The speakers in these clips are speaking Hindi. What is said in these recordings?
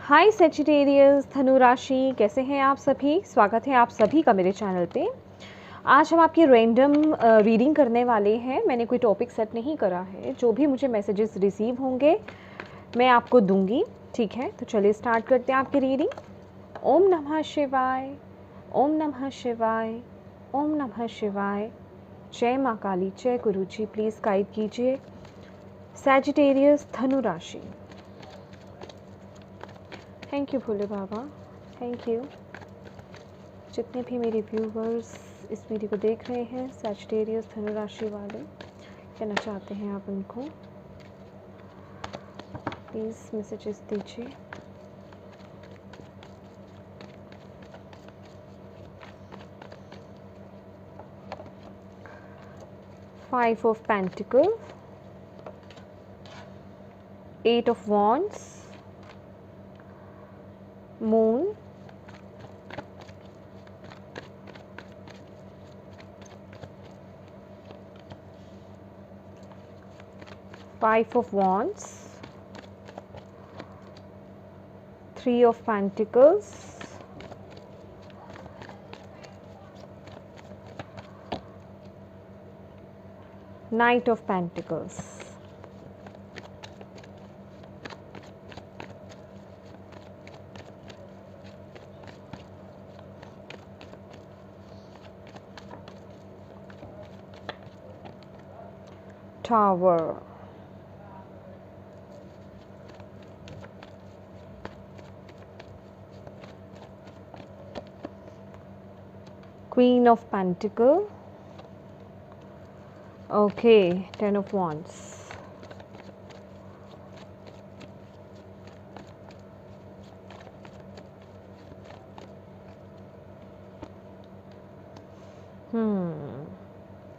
हाय सेजिटेरियस धनु राशि, कैसे हैं आप सभी। स्वागत है आप सभी का मेरे चैनल पे। आज हम आपकी रैंडम रीडिंग करने वाले हैं। मैंने कोई टॉपिक सेट नहीं करा है, जो भी मुझे मैसेजेस रिसीव होंगे मैं आपको दूंगी, ठीक है। तो चलिए स्टार्ट करते हैं आपकी रीडिंग। ओम नमः शिवाय, ओम नमः शिवाय, ओम नमः शिवाय। जय माँ काली, जय गुरु जी। प्लीज़ गाइड कीजिए सेजिटेरियस धनु राशि। Thank you Bhole Baba, thank you. जितने भी मेरे व्यूवर्स इस वीडियो को देख रहे हैं सैजिटेरियस धनु राशि वाले, कहना चाहते हैं आप उनको प्लीज़ मैसेजेस दीजिए। Five of pentacle, eight of wands, moon, five of wands, three of pentacles, knight of pentacles. Tower, Queen of Pentacle, okay, Ten of Wands,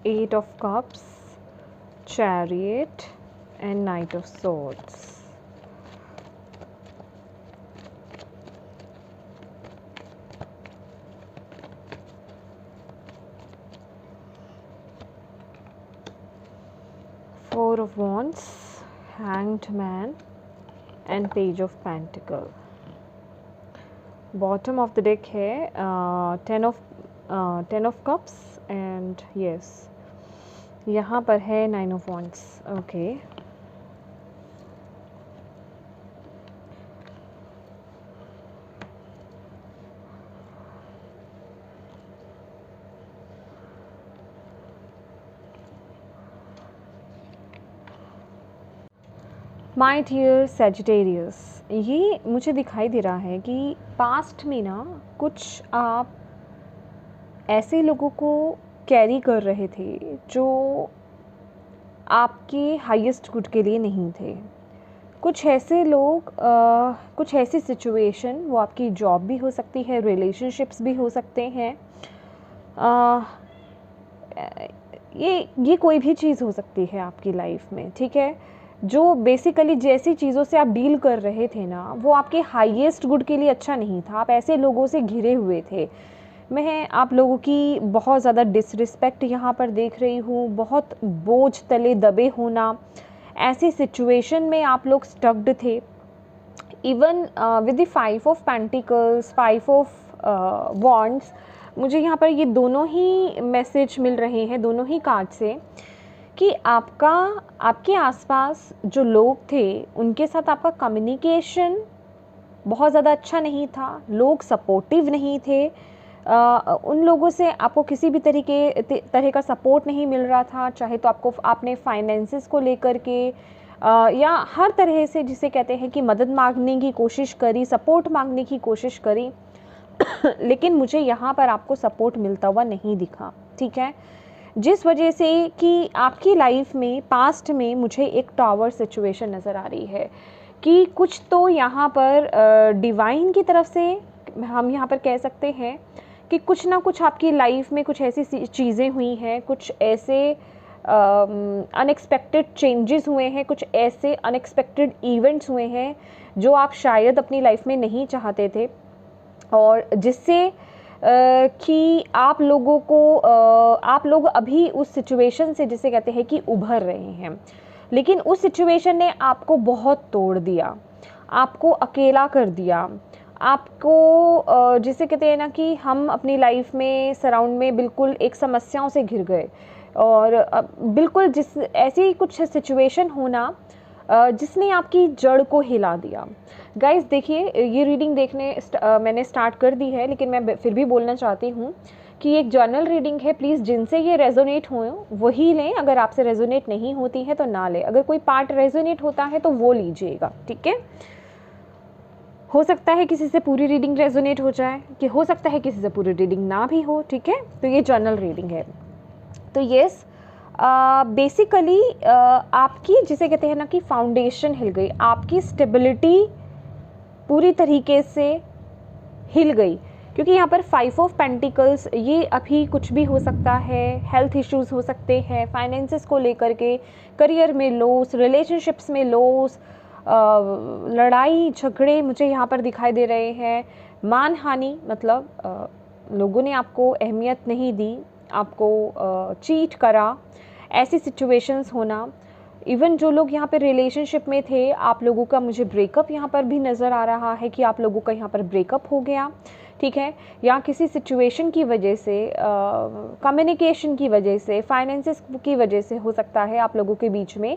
Eight of Cups, Chariot and Knight of Swords. Four of Wands, Hanged Man and Page of Pentacle. Bottom of the deck है Ten of Cups and yes, यहाँ पर है nine of wands. Okay, my dear Sagittarius, ये मुझे दिखाई दे रहा है कि पास्ट में ना कुछ आप ऐसे लोगों को कैरी कर रहे थे जो आपके हाईएस्ट गुड के लिए नहीं थे। कुछ ऐसे लोग, कुछ ऐसी सिचुएशन, वो आपकी जॉब भी हो सकती है, रिलेशनशिप्स भी हो सकते हैं, ये कोई भी चीज़ हो सकती है आपकी लाइफ में, ठीक है। जो बेसिकली जैसी चीज़ों से आप डील कर रहे थे ना, वो आपके हाईएस्ट गुड के लिए अच्छा नहीं था। आप ऐसे लोगों से घिरे हुए थे। मैं आप लोगों की बहुत ज़्यादा डिसरिस्पेक्ट यहाँ पर देख रही हूँ, बहुत बोझ तले दबे होना, ऐसी सिचुएशन में आप लोग स्टक्ड थे। Even with the five of pentacles, five of wands, मुझे यहाँ पर ये दोनों ही मैसेज मिल रहे हैं, दोनों ही कार्ड से, कि आपके आसपास जो लोग थे उनके साथ आपका कम्युनिकेशन बहुत ज़्यादा अच्छा नहीं था। लोग सपोर्टिव नहीं थे। उन लोगों से आपको किसी भी तरह का सपोर्ट नहीं मिल रहा था, चाहे तो आपने फाइनेंसेस को लेकर के या हर तरह से, जिसे कहते हैं कि मदद मांगने की कोशिश करी, सपोर्ट मांगने की कोशिश करी लेकिन मुझे यहाँ पर आपको सपोर्ट मिलता हुआ नहीं दिखा, ठीक है। जिस वजह से कि आपकी लाइफ में पास्ट में मुझे एक टावर सिचुएशन नज़र आ रही है कि कुछ तो यहाँ पर डिवाइन की तरफ से हम यहाँ पर कह सकते हैं कि कुछ ना कुछ आपकी लाइफ में कुछ ऐसी चीज़ें हुई हैं, कुछ ऐसे अनएक्सपेक्टेड चेंजेस हुए हैं, कुछ ऐसे अनएक्सपेक्टेड इवेंट्स हुए हैं जो आप शायद अपनी लाइफ में नहीं चाहते थे, और जिससे कि आप लोग अभी उस सिचुएशन से, जिसे कहते हैं कि उभर रहे हैं। लेकिन उस सिचुएशन ने आपको बहुत तोड़ दिया, आपको अकेला कर दिया, आपको जिसे कहते हैं ना कि हम अपनी लाइफ में सराउंड में बिल्कुल एक समस्याओं से घिर गए, और बिल्कुल जिस ऐसी कुछ सिचुएशन होना जिसने आपकी जड़ को हिला दिया। गाइस देखिए, ये रीडिंग देखने मैंने स्टार्ट कर दी है, लेकिन मैं फिर भी बोलना चाहती हूँ कि एक जर्नल रीडिंग है। प्लीज़ जिनसे ये रेजोनेट हो वही लें, अगर आपसे रेजोनेट नहीं होती है तो ना लें। अगर कोई पार्ट रेजोनेट होता है तो वो लीजिएगा, ठीक है। हो सकता है किसी से पूरी रीडिंग रेजोनेट हो जाए, कि हो सकता है किसी से पूरी रीडिंग ना भी हो, ठीक है। तो ये जर्नल रीडिंग है। तो यस, बेसिकली आपकी जिसे कहते हैं ना कि फाउंडेशन हिल गई, आपकी स्टेबिलिटी पूरी तरीके से हिल गई, क्योंकि यहाँ पर 5 ऑफ पेंटिकल्स, ये अभी कुछ भी हो सकता है। हेल्थ इश्यूज़ हो सकते हैं, फाइनेंसेस को लेकर के, करियर में लॉस, रिलेशनशिप्स में लॉस, लड़ाई झगड़े मुझे यहाँ पर दिखाई दे रहे हैं। मानहानि, मतलब लोगों ने आपको अहमियत नहीं दी, आपको चीट करा, ऐसी सिचुएशंस होना। इवन जो लोग यहाँ पे रिलेशनशिप में थे, आप लोगों का मुझे ब्रेकअप यहाँ पर भी नज़र आ रहा है कि आप लोगों का यहाँ पर ब्रेकअप हो गया, ठीक है। या किसी सिचुएशन की वजह से, कम्युनिकेशन की वजह से, फाइनेंसेस की वजह से हो सकता है आप लोगों के बीच में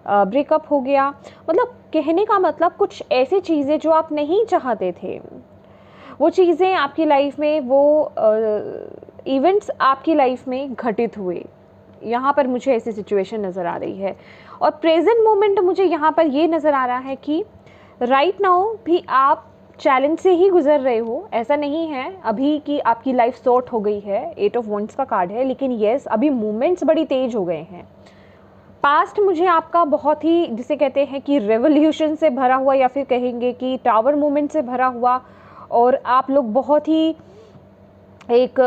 ब्रेकअप हो गया। मतलब कहने का मतलब कुछ ऐसी चीज़ें जो आप नहीं चाहते थे, वो चीज़ें आपकी लाइफ में, वो इवेंट्स आपकी लाइफ में घटित हुए। यहाँ पर मुझे ऐसी सिचुएशन नज़र आ रही है। और प्रेजेंट मोमेंट मुझे यहाँ पर ये नज़र आ रहा है कि राइट नाउ भी आप चैलेंज से ही गुजर रहे हो। ऐसा नहीं है अभी कि आपकी लाइफ सॉर्ट हो गई है, 8 ऑफ वंड्स का कार्ड है, लेकिन येस, अभी मूवमेंट्स बड़ी तेज हो गए हैं। पास्ट मुझे आपका बहुत ही, जिसे कहते हैं कि रेवोल्यूशन से भरा हुआ, या फिर कहेंगे कि टावर मूवमेंट से भरा हुआ, और आप लोग बहुत ही एक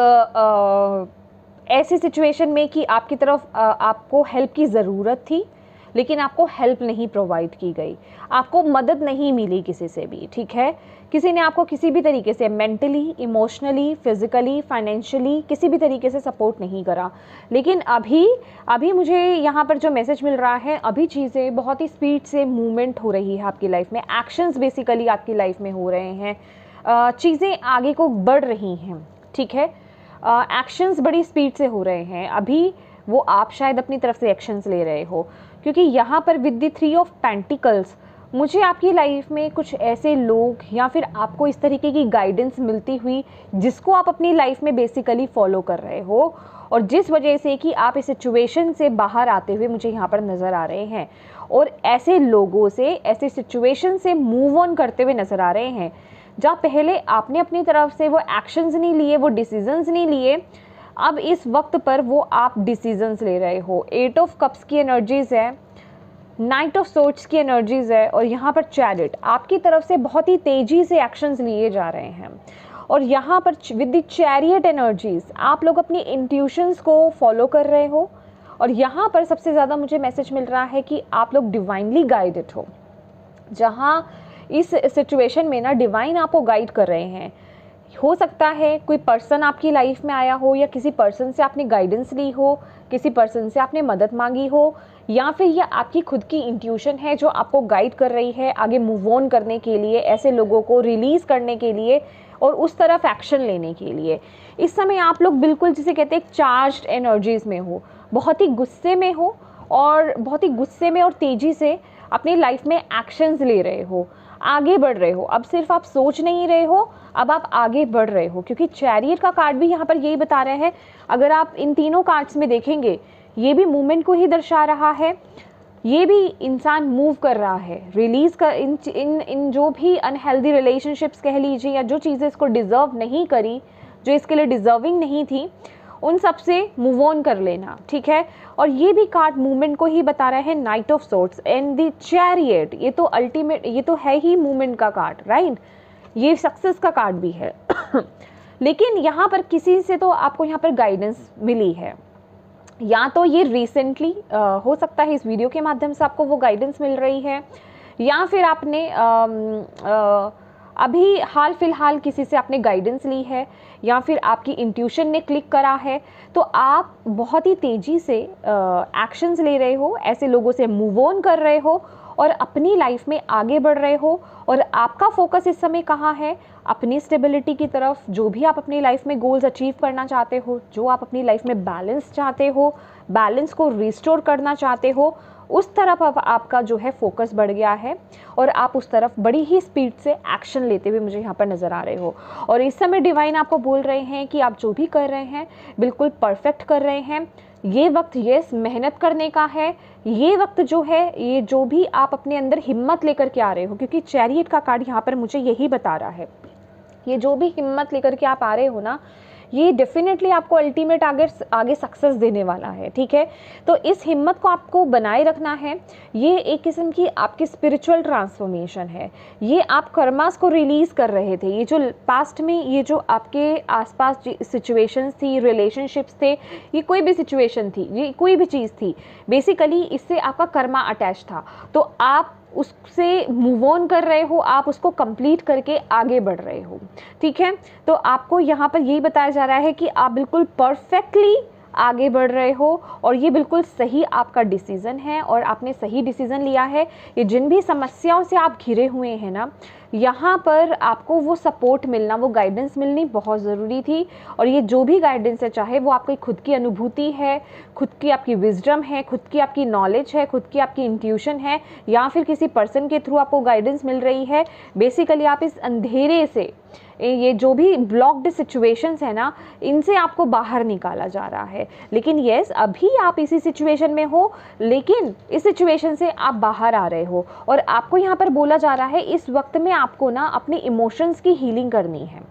ऐसी सिचुएशन में कि आपकी तरफ आपको हेल्प की ज़रूरत थी, लेकिन आपको हेल्प नहीं प्रोवाइड की गई, आपको मदद नहीं मिली किसी से भी, ठीक है। किसी ने आपको किसी भी तरीके से मेंटली, इमोशनली, फिज़िकली, फाइनेंशियली किसी भी तरीके से सपोर्ट नहीं करा। लेकिन अभी मुझे यहाँ पर जो मैसेज मिल रहा है, अभी चीज़ें बहुत ही स्पीड से मूवमेंट हो रही है आपकी लाइफ में, एक्शंस बेसिकली आपकी लाइफ में हो रहे हैं, चीज़ें आगे को बढ़ रही हैं, ठीक है। एक्शंस बड़ी स्पीड से हो रहे हैं अभी, वो आप शायद अपनी तरफ से एक्शंस ले रहे हो, क्योंकि यहाँ पर विद द 3 ऑफ पेंटिकल्स मुझे आपकी लाइफ में कुछ ऐसे लोग, या फिर आपको इस तरीके की गाइडेंस मिलती हुई जिसको आप अपनी लाइफ में बेसिकली फॉलो कर रहे हो, और जिस वजह से कि आप इस सिचुएशन से बाहर आते हुए मुझे यहाँ पर नज़र आ रहे हैं, और ऐसे लोगों से, ऐसे सिचुएशन से मूव ऑन करते हुए नज़र आ रहे हैं जहाँ पहले आपने अपनी तरफ से वो एक्शंस नहीं लिए, वो डिसीजंस नहीं लिए, अब इस वक्त पर वो आप डिसीजंस ले रहे हो। 8 ऑफ कप्स की एनर्जीज़ है, नाइट ऑफ सोर्ड्स की एनर्जीज़ है, और यहाँ पर चैरिट, आपकी तरफ से बहुत ही तेज़ी से एक्शंस लिए जा रहे हैं। और यहाँ पर विद द चैरियट एनर्जीज़ आप लोग अपनी इंट्यूशंस को फॉलो कर रहे हो, और यहाँ पर सबसे ज़्यादा मुझे मैसेज मिल रहा है कि आप लोग डिवाइनली गाइडेड हो, जहाँ इस सिचुएशन में ना डिवाइन आपको गाइड कर रहे हैं। हो सकता है कोई पर्सन आपकी लाइफ में आया हो, या किसी पर्सन से आपने गाइडेंस ली हो, किसी पर्सन से आपने मदद मांगी हो, या फिर यह आपकी खुद की इंट्यूशन है जो आपको गाइड कर रही है आगे मूव ऑन करने के लिए, ऐसे लोगों को रिलीज़ करने के लिए और उस तरफ एक्शन लेने के लिए। इस समय आप लोग बिल्कुल जिसे कहते हैं चार्ज्ड एनर्जीज़ में हो, बहुत ही गुस्से में हो, और बहुत ही गुस्से में और तेज़ी से अपनी लाइफ में एक्शंस ले रहे हो, आगे बढ़ रहे हो। अब सिर्फ आप सोच नहीं रहे हो, अब आप आगे बढ़ रहे हो, क्योंकि चैरियट का कार्ड भी यहाँ पर यही बता रहे हैं। अगर आप इन तीनों कार्ड्स में देखेंगे, ये भी मूवमेंट को ही दर्शा रहा है, ये भी इंसान मूव कर रहा है, रिलीज़ कर इन जो भी अनहेल्दी रिलेशनशिप्स कह लीजिए, या जो चीज़ें इसको डिज़र्व नहीं करी, जो इसके लिए डिज़र्विंग नहीं थी, उन सब से मूव ऑन कर लेना, ठीक है। और ये भी कार्ड मूवमेंट को ही बता रहा है, night of swords and the chariot, ये तो अल्टीमेट, ये तो है ही मूवमेंट का कार्ड, राइट, ये सक्सेस का कार्ड भी है। लेकिन यहाँ पर किसी से तो आपको यहाँ पर गाइडेंस मिली है, या तो ये रिसेंटली हो सकता है इस वीडियो के माध्यम से आपको वो गाइडेंस मिल रही है, या फिर आपने अभी हाल फिलहाल किसी से आपने गाइडेंस ली है, या फिर आपकी इंट्यूशन ने क्लिक करा है, तो आप बहुत ही तेज़ी से एक्शंस ले रहे हो, ऐसे लोगों से मूव ऑन कर रहे हो, और अपनी लाइफ में आगे बढ़ रहे हो। और आपका फोकस इस समय कहाँ है? अपनी स्टेबिलिटी की तरफ। जो भी आप अपनी लाइफ में गोल्स अचीव करना चाहते हो, जो आप अपनी लाइफ में बैलेंस चाहते हो, बैलेंस को रिस्टोर करना चाहते हो, उस तरफ अब आपका जो है फोकस बढ़ गया है और आप उस तरफ बड़ी ही स्पीड से एक्शन लेते हुए मुझे यहाँ पर नज़र आ रहे हो। और इस समय डिवाइन आपको बोल रहे हैं कि आप जो भी कर रहे हैं बिल्कुल परफेक्ट कर रहे हैं। ये वक्त यस मेहनत करने का है। ये वक्त जो है, ये जो भी आप अपने अंदर हिम्मत लेकर के आ रहे हो, क्योंकि चैरियट का कार्ड यहाँ पर मुझे यही बता रहा है, ये जो भी हिम्मत लेकर के आप आ रहे हो ना, ये डेफिनेटली आपको अल्टीमेट आगे सक्सेस देने वाला है। ठीक है, तो इस हिम्मत को आपको बनाए रखना है। ये एक किस्म की आपकी स्पिरिचुअल ट्रांसफॉर्मेशन है। ये आप कर्मास को रिलीज़ कर रहे थे। ये जो पास्ट में ये जो आपके आसपास सिचुएशंस थी, रिलेशनशिप्स थे, ये कोई भी सिचुएशन थी, ये कोई भी चीज़ थी, बेसिकली इससे आपका कर्मा अटैच था। तो आप उससे मूव ऑन कर रहे हो, आप उसको कंप्लीट करके आगे बढ़ रहे हो। ठीक है, तो आपको यहाँ पर यही बताया जा रहा है कि आप बिल्कुल परफेक्टली आगे बढ़ रहे हो और ये बिल्कुल सही आपका डिसीज़न है और आपने सही डिसीज़न लिया है। ये जिन भी समस्याओं से आप घिरे हुए हैं ना, यहाँ पर आपको वो सपोर्ट मिलना, वो गाइडेंस मिलनी बहुत ज़रूरी थी। और ये जो भी गाइडेंस है, चाहे वो आपकी खुद की अनुभूति है, खुद की आपकी विजडम है, खुद की आपकी नॉलेज है, खुद की आपकी इंट्यूशन है, या फिर किसी पर्सन के थ्रू आपको गाइडेंस मिल रही है, बेसिकली आप इस अंधेरे से, ये जो भी ब्लॉक्ड सिचुएशंस है ना, इनसे आपको बाहर निकाला जा रहा है। लेकिन यस, अभी आप इसी सिचुएशन में हो, लेकिन इस सिचुएशन से आप बाहर आ रहे हो। और आपको यहाँ पर बोला जा रहा है इस वक्त में आपको ना अपने इमोशंस की हीलिंग करनी है।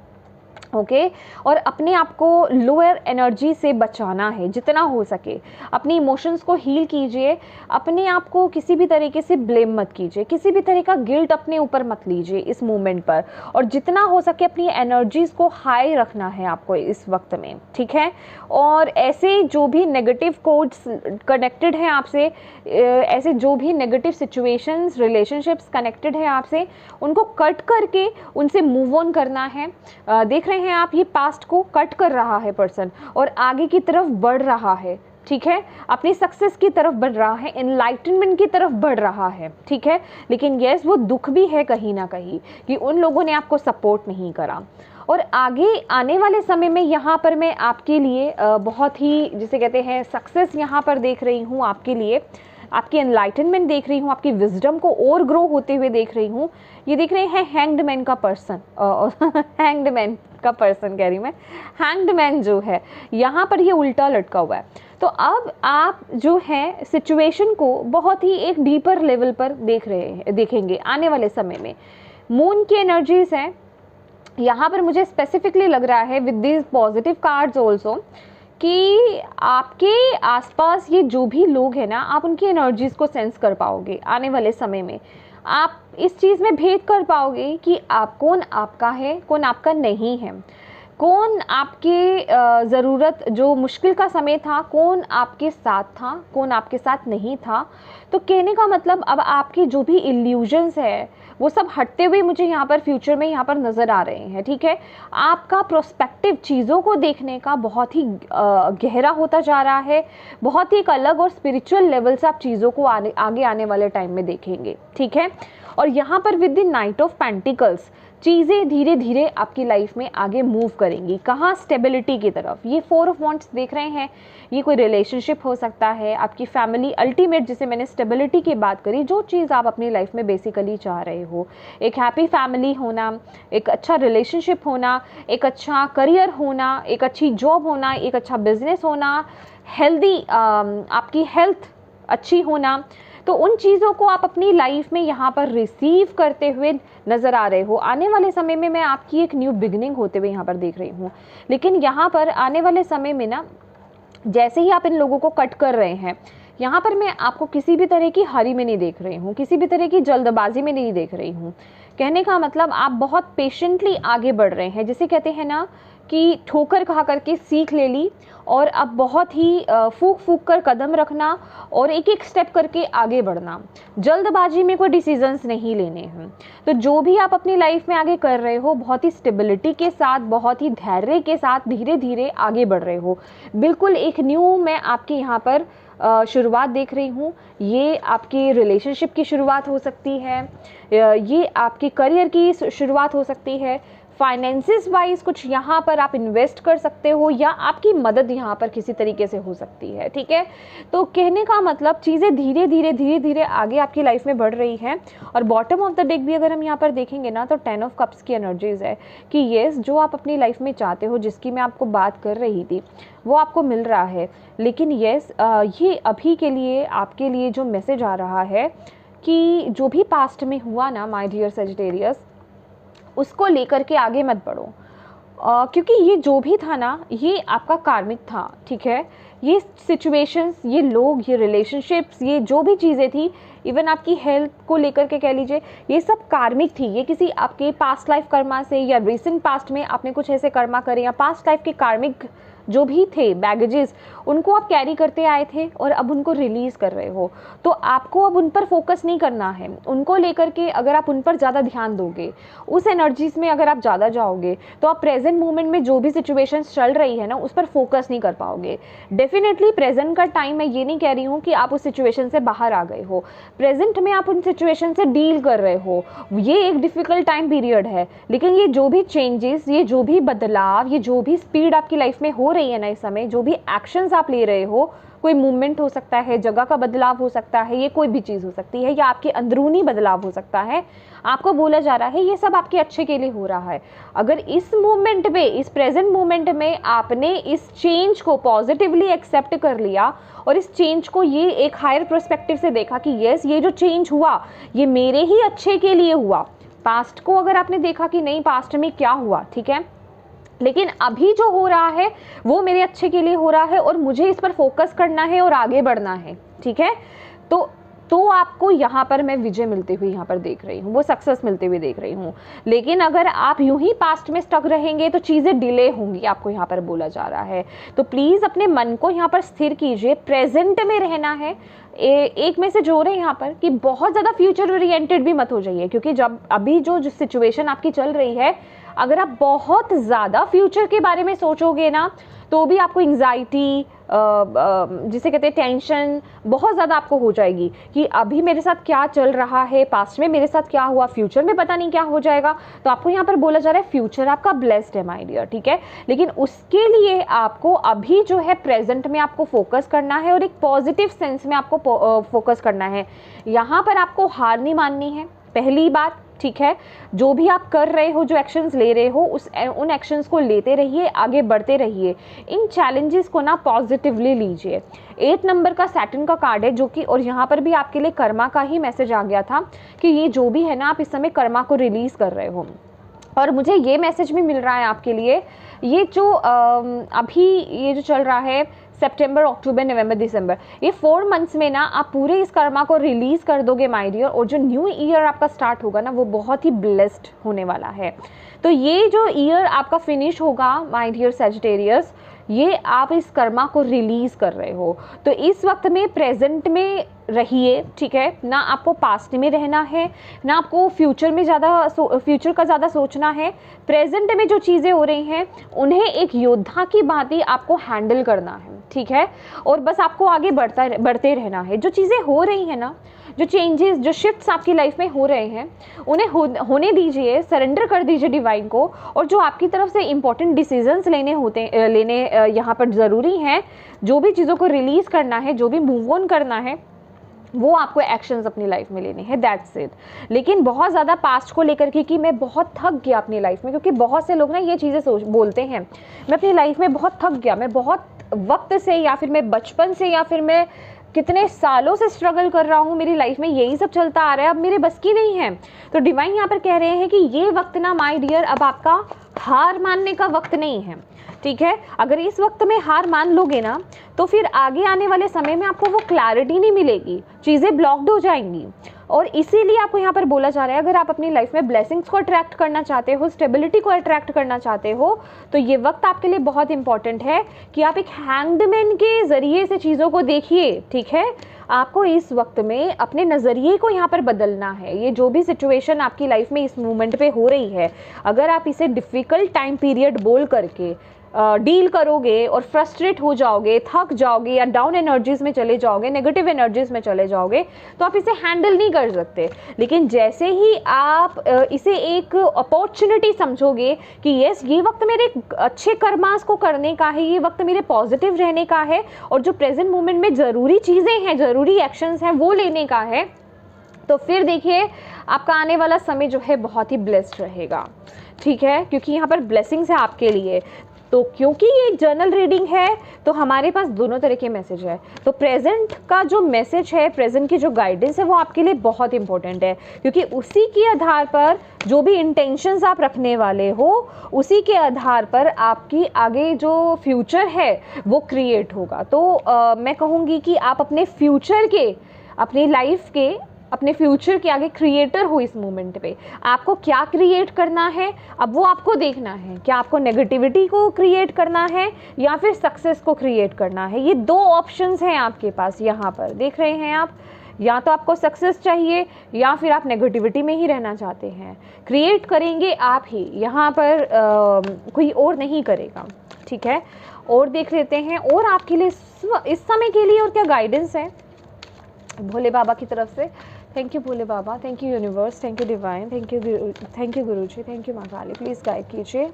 ओके, और अपने आप को लोअर एनर्जी से बचाना है जितना हो सके। अपनी इमोशंस को हील कीजिए। अपने आप को किसी भी तरीके से ब्लेम मत कीजिए, किसी भी तरह का गिल्ट अपने ऊपर मत लीजिए इस मोमेंट पर। और जितना हो सके अपनी एनर्जीज़ को हाई रखना है आपको इस वक्त में। ठीक है, और ऐसे जो भी नेगेटिव कोड्स कनेक्टेड हैं आपसे, ऐसे जो भी नेगेटिव सिचुएशंस, रिलेशनशिप्स कनेक्टेड हैं आपसे, उनको कट करके उनसे मूव ऑन करना है। देख रहे हैं आप, ये पास्ट को कट कर रहा है पर्सन और आगे की तरफ बढ़ रहा है। ठीक है, अपनी सक्सेस की तरफ बढ़ रहा है, एनलाइटनमेंट की तरफ बढ़ रहा है। ठीक है, लेकिन यस, वो दुख भी है कहीं ना कहीं कि उन लोगों ने आपको सपोर्ट नहीं करा। और आगे आने वाले समय में यहाँ पर मैं आपके लिए बहुत ही, जिसे कहते हैं, सक्सेस यहाँ पर देख रही हूँ आपके लिए। आपकी एनलाइटनमेंट देख रही हूँ, आपकी विजडम को और ग्रो होते हुए देख रही हूँ। ये देख रहे हैं हैंग्ड मैन का पर्सन, हैंग्ड मैन का पर्सन कह रही मैं, हैंग्ड मैन जो है यहाँ पर ये उल्टा लटका हुआ है। तो अब आप जो है सिचुएशन को बहुत ही एक डीपर लेवल पर देखेंगे आने वाले समय में। मून की एनर्जीज हैं यहाँ पर, मुझे स्पेसिफिकली लग रहा है with this positive cards also, कि आपके आसपास ये जो भी लोग हैं ना, आप उनकी एनर्जीज़ को सेंस कर पाओगे आने वाले समय में। आप इस चीज़ में भेद कर पाओगे कि कौन आपका है, कौन आपका नहीं है, कौन आपके ज़रूरत, जो मुश्किल का समय था, कौन आपके साथ था, कौन आपके साथ नहीं था। तो कहने का मतलब, अब आपकी जो भी इल्यूजन्स है वो सब हटते हुए मुझे यहाँ पर फ्यूचर में यहाँ पर नज़र आ रहे हैं। ठीक है, आपका प्रोस्पेक्टिव चीज़ों को देखने का बहुत ही गहरा होता जा रहा है। बहुत ही एक अलग और स्पिरिचुअल लेवल से आप चीज़ों को आगे आने वाले टाइम में देखेंगे। ठीक है, और यहाँ पर with the night of pentacles चीज़ें धीरे धीरे आपकी लाइफ में आगे मूव करेंगी। कहाँ? स्टेबिलिटी की तरफ। ये 4 ऑफ वॉन्ट्स देख रहे हैं, ये कोई रिलेशनशिप हो सकता है, आपकी फैमिली, अल्टीमेट जिसे मैंने स्टेबिलिटी की बात करी, जो चीज़ आप अपनी लाइफ में बेसिकली चाह रहे हो, एक हैप्पी फैमिली होना, एक अच्छा रिलेशनशिप होना, एक अच्छा करियर होना, एक अच्छी जॉब होना, एक अच्छा बिजनेस होना, हेल्दी आपकी हेल्थ अच्छी होना। तो उन चीज़ों को आप अपनी लाइफ में यहाँ पर रिसीव करते हुए नज़र आ रहे हो। आने वाले समय में मैं आपकी एक न्यू बिगिनिंग होते हुए यहाँ पर देख रही हूँ। लेकिन यहाँ पर आने वाले समय में ना, जैसे ही आप इन लोगों को कट कर रहे हैं, यहाँ पर मैं आपको किसी भी तरह की हरी में नहीं देख रही हूँ, किसी भी तरह की जल्दबाजी में नहीं देख रही हूँ। कहने का मतलब, आप बहुत पेशेंटली आगे बढ़ रहे हैं, जिसे कहते हैं ना कि ठोकर खा करके सीख ले ली, और अब बहुत ही फूक फूक कर कदम रखना और एक एक स्टेप करके आगे बढ़ना। जल्दबाजी में कोई डिसीजंस नहीं लेने हैं। तो जो भी आप अपनी लाइफ में आगे कर रहे हो, बहुत ही स्टेबिलिटी के साथ, बहुत ही धैर्य के साथ धीरे धीरे आगे बढ़ रहे हो। बिल्कुल एक न्यू मैं आपके यहाँ पर शुरुआत देख रही हूँ। ये आपकी रिलेशनशिप की शुरुआत हो सकती है, ये आपके करियर की शुरुआत हो सकती है, फाइनेंसिस वाइज कुछ यहाँ पर आप इन्वेस्ट कर सकते हो, या आपकी मदद यहाँ पर किसी तरीके से हो सकती है, ठीक है। तो कहने का मतलब चीज़ें धीरे धीरे आगे आपकी लाइफ में बढ़ रही हैं। और बॉटम ऑफ द डेक भी अगर हम यहाँ पर देखेंगे ना, तो 10 ऑफ कप्स की एनर्जीज है कि येस, जो आप अपनी लाइफ में चाहते हो, जिसकी मैं आपको बात कर रही थी, वो आपको मिल रहा है। लेकिन येस, ये अभी के लिए आपके लिए जो मैसेज आ रहा है कि जो भी पास्ट में हुआ ना माय डियर सजिटेरियस, उसको लेकर के आगे मत बढ़ो, क्योंकि ये जो भी था ना, ये आपका कार्मिक था, ठीक है। ये सिचुएशंस, ये लोग, ये रिलेशनशिप्स, ये जो भी चीज़ें थी, इवन आपकी हेल्थ को लेकर के कह लीजिए, ये सब कार्मिक थी। ये किसी आपके पास्ट लाइफ कर्मा से, या रिसेंट पास्ट में आपने कुछ ऐसे कर्मा करे, या पास्ट लाइफ के कार्मिक जो भी थे बैगेजेस, उनको आप कैरी करते आए थे और अब उनको रिलीज़ कर रहे हो। तो आपको अब उन पर फोकस नहीं करना है। उनको लेकर के अगर आप उन पर ज़्यादा ध्यान दोगे, उस एनर्जीज में अगर आप ज़्यादा जाओगे, तो आप प्रेजेंट मोमेंट में जो भी सिचुएशंस चल रही है ना, उस पर फोकस नहीं कर पाओगे। डेफिनेटली प्रेजेंट का टाइम, मैं ये नहीं कह रही हूँ कि आप उस सिचुएशन से बाहर आ गए हो, प्रेजेंट में आप उन सिचुएशन से डील कर रहे हो। ये एक डिफ़िकल्ट टाइम पीरियड है, लेकिन ये जो भी चेंजेस, ये जो भी बदलाव, ये जो भी स्पीड आपकी लाइफ में हो रही है ना इस समय, जो भी एक्शंस आप ले रहे हो, कोई मूवमेंट हो सकता है, जगह का बदलाव हो सकता है, ये कोई भी चीज़ हो सकती है, या आपके अंदरूनी बदलाव हो सकता है, आपको बोला जा रहा है ये सब आपके अच्छे के लिए हो रहा है। अगर इस मोमेंट में, इस प्रेजेंट मोमेंट में आपने इस चेंज को पॉजिटिवली एक्सेप्ट कर लिया और इस चेंज को ये एक हायर पर्सपेक्टिव से देखा कि यस, ये जो चेंज हुआ ये मेरे ही अच्छे के लिए हुआ। पास्ट को अगर आपने देखा कि नहीं, पास्ट में क्या हुआ, ठीक है, लेकिन अभी जो हो रहा है वो मेरे अच्छे के लिए हो रहा है और मुझे इस पर फोकस करना है और आगे बढ़ना है, ठीक है। तो आपको यहाँ पर मैं विजय मिलते हुए यहाँ पर देख रही हूँ, वो सक्सेस मिलते हुए देख रही हूँ। लेकिन अगर आप यूं ही पास्ट में स्टक रहेंगे तो चीज़ें डिले होंगी, आपको यहाँ पर बोला जा रहा है। तो प्लीज़ अपने मन को यहाँ पर स्थिर कीजिए, प्रेजेंट में रहना है। एक मैसेज हो रहा है यहाँ पर कि बहुत ज़्यादा फ्यूचर ओरिएंटेड भी मत हो जाइए, क्योंकि जब अभी जो सिचुएशन आपकी चल रही है, अगर आप बहुत ज़्यादा फ्यूचर के बारे में सोचोगे ना, तो भी आपको एंग्जाइटी, जिसे कहते हैं टेंशन, बहुत ज़्यादा आपको हो जाएगी कि अभी मेरे साथ क्या चल रहा है, पास्ट में मेरे साथ क्या हुआ, फ्यूचर में पता नहीं क्या हो जाएगा। तो आपको यहाँ पर बोला जा रहा है फ्यूचर आपका ब्लेस्ड है माय डियर, ठीक है। लेकिन उसके लिए आपको अभी जो है प्रेजेंट में आपको फोकस करना है और एक पॉजिटिव सेंस में आपको फोकस करना है। यहाँ पर आपको हार नहीं माननी है, पहली बात, ठीक है। जो भी आप कर रहे हो, जो एक्शंस ले रहे हो, उन एक्शंस को लेते रहिए, आगे बढ़ते रहिए। इन चैलेंजेस को ना पॉजिटिवली लीजिए। 8 नंबर का सैटर्न का कार्ड है, जो कि, और यहाँ पर भी आपके लिए कर्मा का ही मैसेज आ गया था कि ये जो भी है ना, आप इस समय कर्मा को रिलीज कर रहे हो। और मुझे ये मैसेज भी मिल रहा है आपके लिए, ये जो अभी ये जो चल रहा है सितंबर, अक्टूबर, नवंबर, दिसंबर, ये 4 मंथ्स में ना आप पूरे इस कर्मा को रिलीज कर दोगे माय डियर। और जो न्यू ईयर आपका स्टार्ट होगा ना, वो बहुत ही ब्लेस्ड होने वाला है। तो ये जो ईयर आपका फिनिश होगा माय डियर सैजिटेरियस, ये आप इस कर्मा को रिलीज कर रहे हो। तो इस वक्त में प्रेजेंट में रहिए, ठीक है ना। आपको पास्ट में रहना है ना, आपको फ्यूचर में फ्यूचर का ज़्यादा सोचना है। प्रेजेंट में जो चीज़ें हो रही हैं उन्हें एक योद्धा की भांति आपको हैंडल करना है, ठीक है। और बस आपको आगे बढ़ते रहना है। जो चीज़ें हो रही हैं ना, जो चेंजेस, जो शिफ्ट्स आपकी लाइफ में हो रहे हैं, उन्हें होने दीजिए, सरेंडर कर दीजिए डिवाइन को। और जो आपकी तरफ से इंपॉर्टेंट डिसीजंस लेने यहाँ पर ज़रूरी हैं, जो भी चीज़ों को रिलीज़ करना है, जो भी मूव ऑन करना है, वो आपको एक्शंस अपनी लाइफ में लेने हैं, दैट्स इट। लेकिन बहुत ज़्यादा पास्ट को लेकर के कि मैं बहुत थक गया अपनी लाइफ में, क्योंकि बहुत से लोग ना ये चीज़ें बोलते हैं, मैं अपनी लाइफ में बहुत थक गया, मैं बहुत वक्त से, या फिर मैं बचपन से, या फिर मैं कितने सालों से स्ट्रगल कर रहा हूँ, मेरी लाइफ में यही सब चलता आ रहा है, अब मेरे बस की नहीं है। तो डिवाइन यहाँ पर कह रहे हैं कि ये वक्त ना माय डियर, अब आपका हार मानने का वक्त नहीं है, ठीक है। अगर इस वक्त में हार मान लोगे ना, तो फिर आगे आने वाले समय में आपको वो क्लैरिटी नहीं मिलेगी, चीज़ें ब्लॉक्ड हो जाएंगी। और इसीलिए आपको यहाँ पर बोला जा रहा है, अगर आप अपनी लाइफ में ब्लेसिंग्स को अट्रैक्ट करना चाहते हो, स्टेबिलिटी को अट्रैक्ट करना चाहते हो, तो ये वक्त आपके लिए बहुत इंपॉर्टेंट है कि आप एक हैंगमैन के ज़रिए से चीज़ों को देखिए, ठीक है। आपको इस वक्त में अपने नज़रिए को यहाँ पर बदलना है। ये जो भी सिचुएशन आपकी लाइफ में इस मोमेंट पे हो रही है, अगर आप इसे डिफ़िकल्ट टाइम पीरियड बोल करके डील करोगे और फ्रस्ट्रेट हो जाओगे, थक जाओगे या डाउन एनर्जीज में चले जाओगे, नेगेटिव एनर्जीज में चले जाओगे, तो आप इसे हैंडल नहीं कर सकते। लेकिन जैसे ही आप इसे एक अपॉर्चुनिटी समझोगे कि यस, ये वक्त मेरे अच्छे कर्मास को करने का है, ये वक्त मेरे पॉजिटिव रहने का है, और जो प्रेजेंट मोमेंट में ज़रूरी चीज़ें हैं, ज़रूरी एक्शंस हैं, वो लेने का है, तो फिर देखिए आपका आने वाला समय जो है बहुत ही ब्लेस्ड रहेगा। ठीक है, क्योंकि यहाँ पर ब्लेसिंग्स है आपके लिए। तो क्योंकि ये जर्नल रीडिंग है तो हमारे पास दोनों तरह के मैसेज है। तो प्रेजेंट का जो मैसेज है, प्रेजेंट की जो गाइडेंस है, वो आपके लिए बहुत इंपॉर्टेंट है, क्योंकि उसी के आधार पर जो भी इंटेंशंस आप रखने वाले हो, उसी के आधार पर आपकी आगे जो फ्यूचर है वो क्रिएट होगा। तो मैं कहूँगी कि आप अपने फ्यूचर के, अपनी लाइफ के, अपने फ्यूचर के आगे क्रिएटर हो। इस मोमेंट पे आपको क्या क्रिएट करना है, अब वो आपको देखना है। क्या आपको नेगेटिविटी को क्रिएट करना है या फिर सक्सेस को क्रिएट करना है? ये दो ऑप्शंस हैं आपके पास। यहाँ पर देख रहे हैं आप, या तो आपको सक्सेस चाहिए या फिर आप नेगेटिविटी में ही रहना चाहते हैं। क्रिएट करेंगे आप ही, यहाँ पर कोई और नहीं करेगा। ठीक है, और देख लेते हैं और आपके लिए इस समय के लिए और क्या गाइडेंस है भोले बाबा की तरफ से। Thank you Bhole Baba, thank you universe, thank you divine, thank you Guru ji, thank you माँ काली। प्लीज़ गाइड कीजिए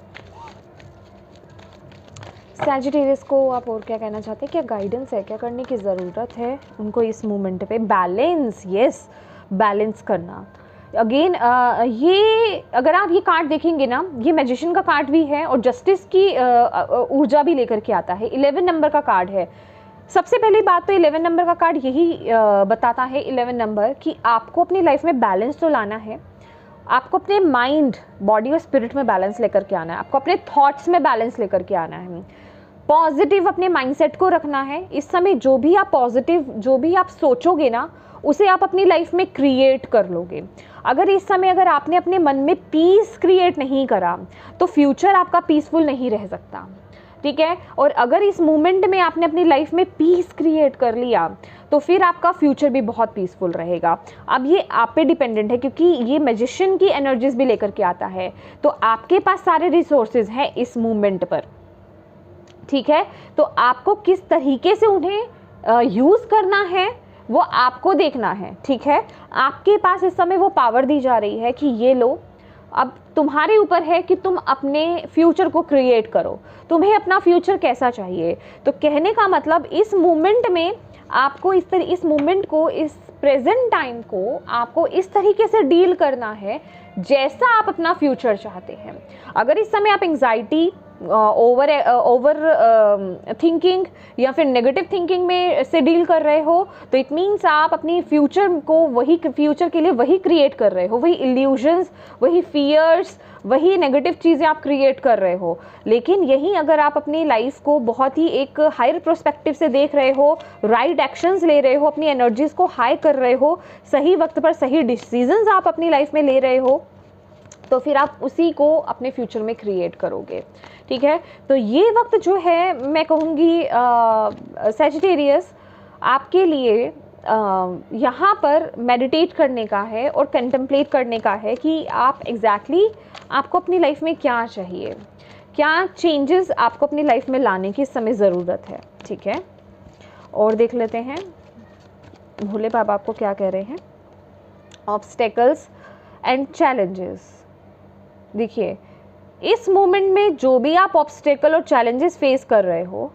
सैजिटेरियस को। आप और क्या कहना चाहते हैं, क्या गाइडेंस है, क्या करने की ज़रूरत है उनको इस मोमेंट पे? बैलेंस, यस, बैलेंस करना। अगेन ये अगर आप ये कार्ड देखेंगे ना, ये मैजिशियन का कार्ड भी है और जस्टिस की ऊर्जा भी लेकर के आता है। 11 नंबर का कार्ड है। सबसे पहली बात तो 11 नंबर का कार्ड यही बताता है, 11 नंबर, कि आपको अपनी लाइफ में बैलेंस तो लाना है। आपको अपने माइंड, बॉडी और स्पिरिट में बैलेंस लेकर के आना है। आपको अपने थॉट्स में बैलेंस लेकर के आना है। पॉजिटिव अपने माइंडसेट को रखना है। इस समय जो भी आप पॉजिटिव, जो भी आप सोचोगे ना, उसे आप अपनी लाइफ में क्रिएट कर लोगे। अगर इस समय अगर आपने अपने मन में पीस क्रिएट नहीं करा तो फ्यूचर आपका पीसफुल नहीं रह सकता। ठीक है, और अगर इस मोमेंट में आपने अपनी लाइफ में पीस क्रिएट कर लिया तो फिर आपका फ्यूचर भी बहुत पीसफुल रहेगा। अब ये आप पे डिपेंडेंट है, क्योंकि ये मैजिशियन की एनर्जीज भी लेकर के आता है। तो आपके पास सारे रिसोर्सेज हैं इस मोमेंट पर। ठीक है, तो आपको किस तरीके से उन्हें यूज़ करना है वो आपको देखना है। ठीक है, आपके पास इस समय वो पावर दी जा रही है कि ये लो, अब तुम्हारे ऊपर है कि तुम अपने फ्यूचर को क्रिएट करो। तुम्हें अपना फ्यूचर कैसा चाहिए? तो कहने का मतलब इस मोमेंट में आपको इस मोमेंट को, इस प्रेजेंट टाइम को आपको इस तरीके से डील करना है जैसा आप अपना फ्यूचर चाहते हैं। अगर इस समय आप एंग्जाइटी, ओवर थिंकिंग या फिर नेगेटिव थिंकिंग में से डील कर रहे हो, तो इट मीन्स आप अपनी फ्यूचर को, वही फ्यूचर के लिए वही क्रिएट कर रहे हो, वही इल्यूजन्स, वही फियर्स, वही नेगेटिव चीज़ें आप क्रिएट कर रहे हो। लेकिन यही अगर आप अपनी लाइफ को बहुत ही एक हायर प्रोस्पेक्टिव से देख रहे हो, राइट एक्शंस ले रहे हो, अपनी एनर्जीज को हाई कर रहे हो, सही वक्त पर सही डिसीजंस आप अपनी लाइफ में ले रहे हो, तो फिर आप उसी को अपने फ्यूचर में क्रिएट करोगे। ठीक है, तो ये वक्त जो है मैं कहूँगी सैजिटेरियस आपके लिए यहाँ पर मेडिटेट करने का है और कंटेम्पलेट करने का है कि आप एग्जैक्टली आपको अपनी लाइफ में क्या चाहिए, क्या चेंजेस आपको अपनी लाइफ में लाने की इस समय ज़रूरत है। ठीक है, और देख लेते हैं भोले बाबा आपको क्या कह रहे हैं। Obstacles and challenges. देखिए, इस मोमेंट में जो भी आप ऑब्स्टेकल और चैलेंजेस फेस कर रहे हो,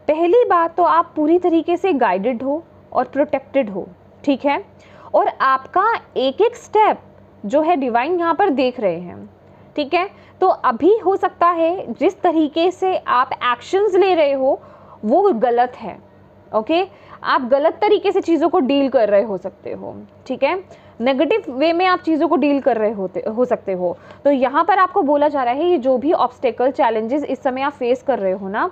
पहली बात तो आप पूरी तरीके से गाइडेड हो और प्रोटेक्टेड हो। ठीक है, और आपका एक एक स्टेप जो है डिवाइन यहाँ पर देख रहे हैं। ठीक है, तो अभी हो सकता है जिस तरीके से आप एक्शंस ले रहे हो वो गलत है। ओके, आप गलत तरीके से चीज़ों को डील कर रहे हो सकते हो। ठीक है, नेगेटिव वे में आप चीज़ों को डील कर रहे हो सकते हो। तो यहाँ पर आपको बोला जा रहा है ये जो भी ऑब्स्टेकल, चैलेंजेस इस समय आप फेस कर रहे हो ना,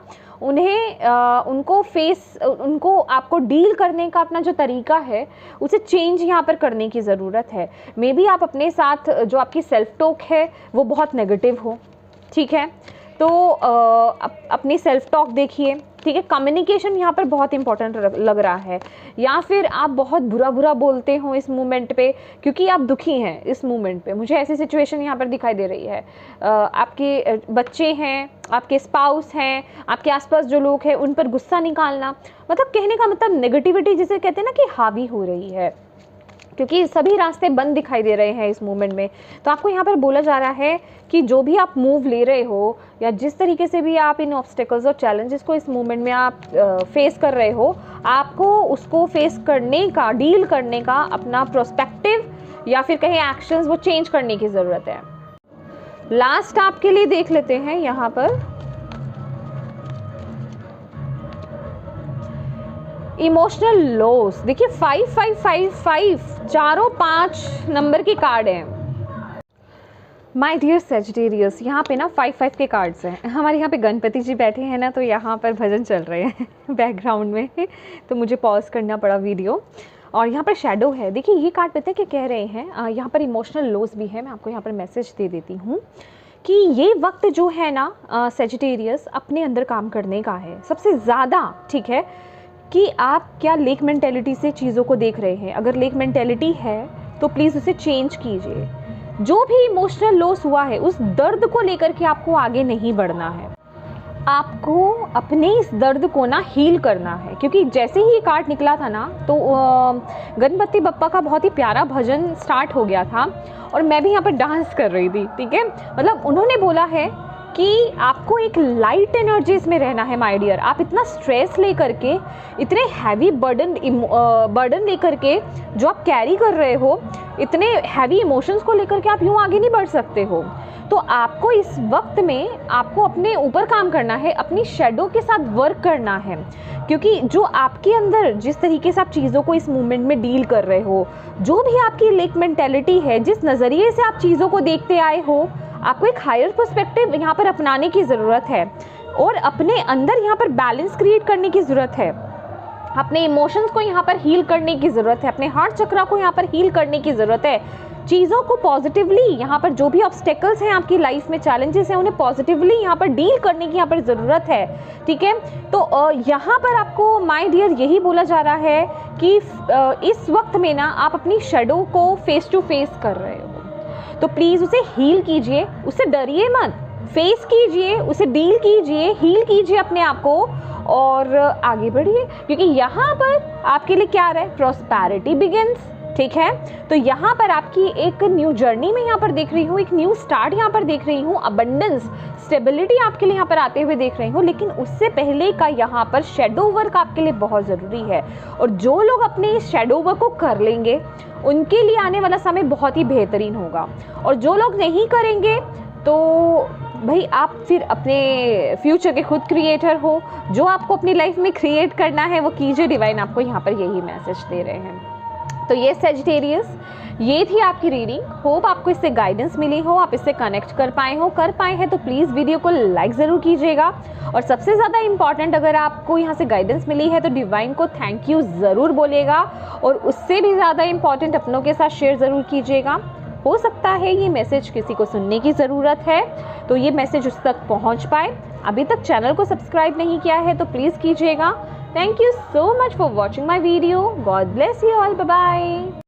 उनको आपको डील करने का अपना जो तरीका है उसे चेंज यहाँ पर करने की ज़रूरत है। मे बी आप अपने साथ जो आपकी सेल्फ टॉक है वो बहुत नेगेटिव हो। ठीक है, तो अपनी सेल्फ टॉक देखिए, ठीक है। कम्युनिकेशन यहाँ पर बहुत इंपॉर्टेंट लग रहा है, या फिर आप बहुत बुरा बोलते हो इस मोमेंट पे क्योंकि आप दुखी हैं इस मोमेंट पे, मुझे ऐसी सिचुएशन यहाँ पर दिखाई दे रही है। आपके बच्चे हैं, आपके स्पाउस हैं, आपके आसपास जो लोग हैं उन पर गुस्सा निकालना, मतलब कहने का मतलब नेगेटिविटी जिसे कहते हैं ना कि हावी हो रही है, क्योंकि सभी रास्ते बंद दिखाई दे रहे हैं इस मूवमेंट में। तो आपको यहाँ पर बोला जा रहा है कि जो भी आप मूव ले रहे हो या जिस तरीके से भी आप इन ऑब्स्टेकल्स और चैलेंजेस को इस मूवमेंट में आप फेस कर रहे हो, आपको उसको फेस करने का, डील करने का अपना प्रोस्पेक्टिव या फिर कहीं एक्शंस वो चेंज करने की ज़रूरत है। लास्ट आपके लिए देख लेते हैं यहाँ पर इमोशनल लॉस। देखिए 5555 चारों 5 नंबर के कार्ड हैं। माय डियर सेजिटेरियस, यहाँ पे ना 55 के कार्ड्स हैं। हमारे यहाँ पे गणपति जी बैठे हैं ना, तो यहाँ पर भजन चल रहे हैं बैकग्राउंड में, तो मुझे पॉज करना पड़ा वीडियो। और यहाँ पर शेडो है। देखिए ये कार्ड पता है क्या कह रहे हैं, यहाँ पर इमोशनल लॉस भी है। मैं आपको यहाँ पर मैसेज दे देती हूँ कि ये वक्त जो है ना सेजिटेरियस, अपने अंदर काम करने का है सबसे ज़्यादा, ठीक है। कि आप क्या लेक मेंटेलिटी से चीज़ों को देख रहे हैं। अगर लेक मेंटेलिटी है तो प्लीज़ उसे चेंज कीजिए। जो भी इमोशनल लॉस हुआ है उस दर्द को लेकर के आपको आगे नहीं बढ़ना है, आपको अपने इस दर्द को ना हील करना है। क्योंकि जैसे ही ये कार्ड निकला था ना, तो गणपति बप्पा का बहुत ही प्यारा भजन स्टार्ट हो गया था और मैं भी यहाँ पर डांस कर रही थी, ठीक है। मतलब उन्होंने बोला है कि आपको एक लाइट एनर्जीज में रहना है माय डियर। आप इतना स्ट्रेस लेकर के, इतने हैवी बर्डन लेकर के जो आप कैरी कर रहे हो, इतने हैवी इमोशंस को लेकर के आप यूँ आगे नहीं बढ़ सकते हो। तो आपको इस वक्त में आपको अपने ऊपर काम करना है, अपनी शेडो के साथ वर्क करना है। क्योंकि जो आपके अंदर जिस तरीके से आप चीज़ों को इस मूवमेंट में डील कर रहे हो, जो भी आपकी लेक मेंटेलिटी है, जिस नज़रिए से आप चीज़ों को देखते आए हो, आपको एक हायर पर्सपेक्टिव यहाँ पर अपनाने की ज़रूरत है और अपने अंदर यहाँ पर बैलेंस क्रिएट करने की ज़रूरत है। अपने इमोशंस को यहाँ पर हील करने की ज़रूरत है, अपने हार्ट चक्रा को यहाँ पर हील करने की ज़रूरत है। चीज़ों को पॉजिटिवली, यहाँ पर जो भी ऑब्स्टेकल्स हैं आपकी लाइफ में, चैलेंजेस हैं, उन्हें पॉजिटिवली यहाँ पर डील करने की यहाँ पर ज़रूरत है, ठीक है। तो यहाँ पर आपको माय डियर यही बोला जा रहा है कि इस वक्त में ना आप अपनी शेडो को फेस टू फेस कर रहे हो, तो प्लीज़ उसे हील कीजिए, उससे डरिए मत, फेस कीजिए, उसे डील कीजिए, हील कीजिए अपने आप को और आगे बढ़िए। क्योंकि यहाँ पर आपके लिए क्या रहा है, प्रॉस्पेरिटी बिगिंस, ठीक है। तो यहाँ पर आपकी एक न्यू जर्नी में यहाँ पर देख रही हूँ, एक न्यू स्टार्ट यहाँ पर देख रही हूँ, अबंडेंस, स्टेबिलिटी आपके लिए यहाँ पर आते हुए देख रही हूँ। लेकिन उससे पहले का यहाँ पर शेडो वर्क आपके लिए बहुत ज़रूरी है। और जो लोग अपने इस शेडो वर्क को कर लेंगे उनके लिए आने वाला समय बहुत ही बेहतरीन होगा, और जो लोग नहीं करेंगे तो भाई आप फिर अपने फ्यूचर के खुद क्रिएटर हो। जो आपको अपनी लाइफ में क्रिएट करना है वो कीजिए, डिवाइन आपको यहाँ पर यही मैसेज दे रहे हैं। तो ये सेजिटेरियस, ये थी आपकी रीडिंग। होप आपको इससे गाइडेंस मिली हो, आप इससे कनेक्ट कर पाए हैं तो प्लीज़ वीडियो को लाइक ज़रूर कीजिएगा। और सबसे ज़्यादा इम्पॉर्टेंट, अगर आपको यहाँ से गाइडेंस मिली है तो डिवाइन को थैंक यू ज़रूर बोलिएगा, और उससे भी ज़्यादा इम्पॉर्टेंट अपनों के साथ शेयर ज़रूर कीजिएगा। हो सकता है ये मैसेज किसी को सुनने की ज़रूरत है, तो ये मैसेज उस तक पहुँच पाए। अभी तक चैनल को सब्सक्राइब नहीं किया है तो प्लीज़ कीजिएगा। Thank you so much for watching my video. God bless you all. Bye bye.